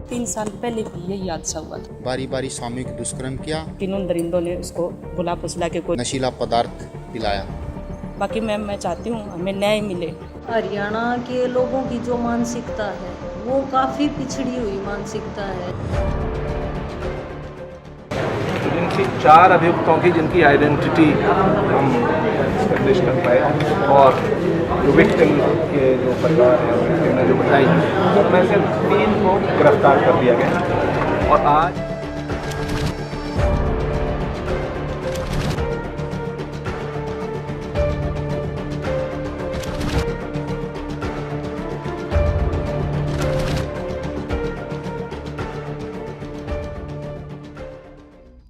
3 साल पहले भी यही हादसा हुआ था। बारी बारी सामूहिक दुष्कर्म किया, तीनों दरिंदों ने उसको बुला फुसला के कोई नशीला पदार्थ पिलाया। बाकी मैं चाहती हूँ हमें न्याय मिले। हरियाणा के लोगों की जो मानसिकता है वो काफ़ी पिछड़ी हुई मानसिकता है। जिनकी 4 अभियुक्तों की जिनकी आइडेंटिटी हम एस्टेब्लिश कर पाए और जो विक्टिम के जो परिवार है विक्टिम ने जो बताई उनमें से 3 को गिरफ्तार कर दिया गया। और आज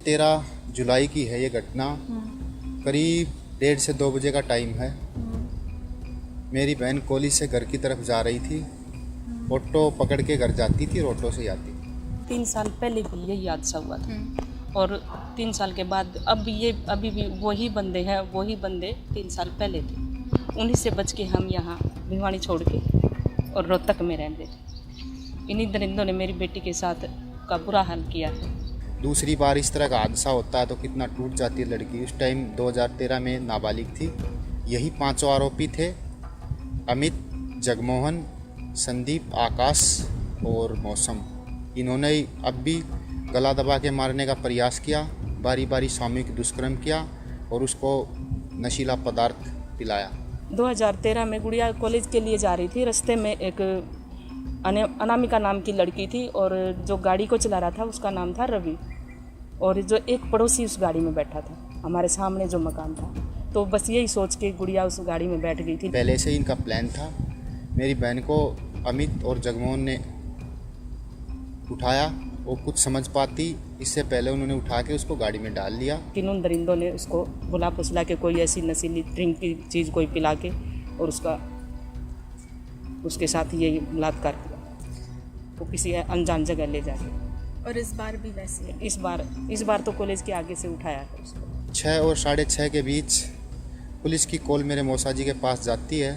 तेरह जुलाई की है ये घटना। करीब 1:30 से 2 बजे का टाइम है। मेरी बहन कॉलेज से घर की तरफ जा रही थी। ऑटो पकड़ के घर जाती थी और ऑटो से जाती थी। 3 साल पहले भी यही हादसा हुआ था और 3 साल के बाद अभी भी वही बंदे हैं, वही बंदे 3 साल पहले थे। उन्हीं से बच के हम यहाँ भिवानी छोड़ के और रोहतक में रहते थे। इन्हीं दरिंदों ने मेरी बेटी के साथ का बुरा हाल किया है। दूसरी बार इस तरह का हादसा होता है तो कितना टूट जाती है लड़की। उस टाइम 2013 में नाबालिग थी। यही 5 आरोपी थे, अमित, जगमोहन, संदीप, आकाश और मौसम। इन्होंने अब भी गला दबा के मारने का प्रयास किया, बारी बारी सामूहिक दुष्कर्म किया और उसको नशीला पदार्थ पिलाया। 2013 में गुड़िया कॉलेज के लिए जा रही थी। रास्ते में एक अनामिका नाम की लड़की थी और जो गाड़ी को चला रहा था उसका नाम था रवि और जो एक पड़ोसी उस गाड़ी में बैठा था, हमारे सामने जो मकान था। तो बस यही सोच के गुड़िया उस गाड़ी में बैठ गई थी। पहले से ही इनका प्लान था। मेरी बहन को अमित और जगमोहन ने उठाया। वो कुछ समझ पाती इससे पहले उन्होंने उठा के उसको गाड़ी में डाल लिया। तीनों दरिंदों ने उसको बुला फुसला के कोई ऐसी नशीली ड्रिंक की चीज़ कोई पिला के और उसके साथ ये बलात्कार किया। वो किसी अनजान जगह ले जाके। और इस बार भी वैसे ही? इस बार तो कॉलेज के आगे से उठाया है उसको। 6 और 6:30 के बीच पुलिस की कॉल मेरे मौसा जी के पास जाती है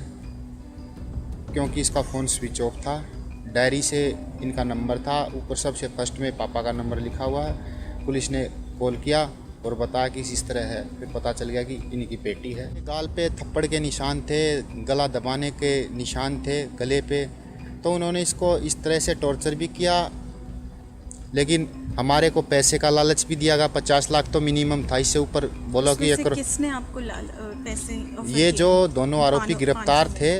क्योंकि इसका फ़ोन स्विच ऑफ था। डायरी से इनका नंबर था, ऊपर सबसे फर्स्ट में पापा का नंबर लिखा हुआ है। पुलिस ने कॉल किया और बताया कि इस तरह है। फिर पता चल गया कि इनकी बेटी है। गाल पे थप्पड़ के निशान थे, गला दबाने के निशान थे गले पे। तो उन्होंने इसको इस तरह से टॉर्चर भी किया, लेकिन हमारे को पैसे का लालच भी दिया गया। 50 लाख तो मिनिमम था, इससे ऊपर बोलो कि किसने आपको पैसे ये जो दोनों आरोपी गिरफ्तार थे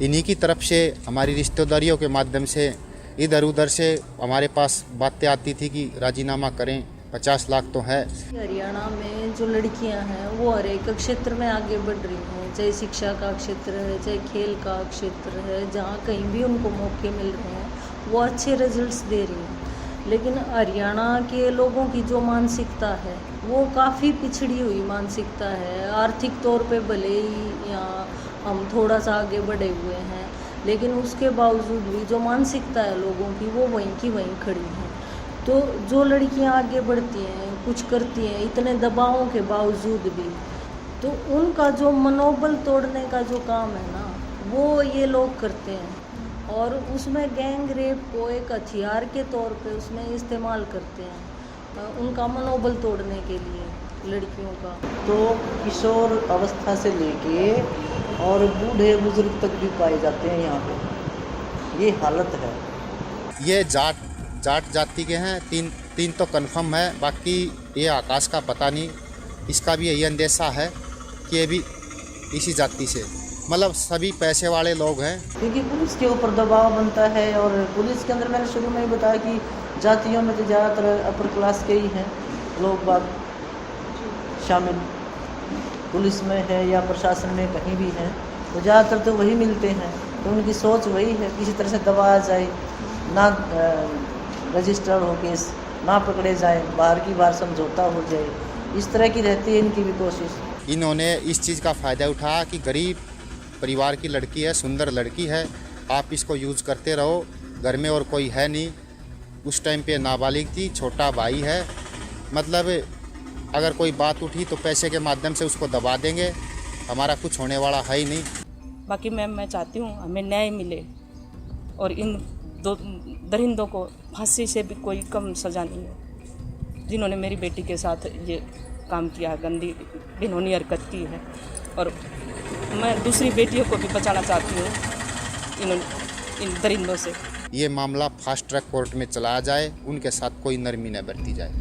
इन्हीं की तरफ से हमारी रिश्तेदारियों के माध्यम से इधर उधर से हमारे पास बातें आती थी कि राजीनामा करें, 50 लाख तो है। हरियाणा में जो लड़कियां हैं वो हर एक क्षेत्र में आगे बढ़ रही हैं, चाहे शिक्षा का क्षेत्र है, चाहे खेल का क्षेत्र है। जहाँ कहीं भी उनको मौके मिल रहे हैं वो अच्छे रिजल्ट्स दे रही हैं। लेकिन हरियाणा के लोगों की जो मानसिकता है वो काफ़ी पिछड़ी हुई मानसिकता है। आर्थिक तौर पे भले ही यहाँ हम थोड़ा सा आगे बढ़े हुए हैं, लेकिन उसके बावजूद भी जो मानसिकता है लोगों की वो वहीं की वहीं खड़ी है। तो जो लड़कियां आगे बढ़ती हैं, कुछ करती हैं, इतने दबावों के बावजूद भी, तो उनका जो मनोबल तोड़ने का जो काम है ना वो ये लोग करते हैं और उसमें गैंग रेप को एक हथियार के तौर पे उसमें इस्तेमाल करते हैं उनका मनोबल तोड़ने के लिए लड़कियों का। तो किशोर अवस्था से लेके और बूढ़े बुजुर्ग तक भी पाए जाते हैं यहाँ पे। ये हालत है। ये जाट जाति के हैं। तीन तो कंफर्म है, बाकी ये आकाश का पता नहीं। इसका भी यही अंदेशा है कि ये भी इसी जाति से, मतलब सभी पैसे वाले लोग हैं। क्योंकि पुलिस के ऊपर दबाव बनता है और पुलिस के अंदर मैंने शुरू में ही बताया कि जातियों में तो ज़्यादातर अपर क्लास के ही हैं लोग बाग शामिल। पुलिस में है या प्रशासन में कहीं भी हैं तो ज़्यादातर तो वही मिलते हैं। तो उनकी सोच वही है, किसी तरह से दबाया जाए, ना रजिस्टर हो केस, ना पकड़े जाए, बाहर की बाहर समझौता हो जाए। इस तरह की रहती है इनकी भी कोशिश। इन्होंने इस चीज़ का फ़ायदा उठाया कि गरीब परिवार की लड़की है, सुंदर लड़की है, आप इसको यूज़ करते रहो, घर में और कोई है नहीं। उस टाइम पे नाबालिग थी, छोटा भाई है, मतलब अगर कोई बात उठी तो पैसे के माध्यम से उसको दबा देंगे, हमारा कुछ होने वाला है ही नहीं। बाकी मैं चाहती हूँ हमें न्याय मिले और इन दरिंदों को फांसी से भी कोई कम सज़ा नहीं है, जिन्होंने मेरी बेटी के साथ ये काम किया, गंदी घिनौनी हरकत की है। और मैं दूसरी बेटियों को भी बचाना चाहती हूँ इन दरिंदों से। ये मामला फास्ट ट्रैक कोर्ट में चलाया जाए, उनके साथ कोई नरमी न बरती जाए।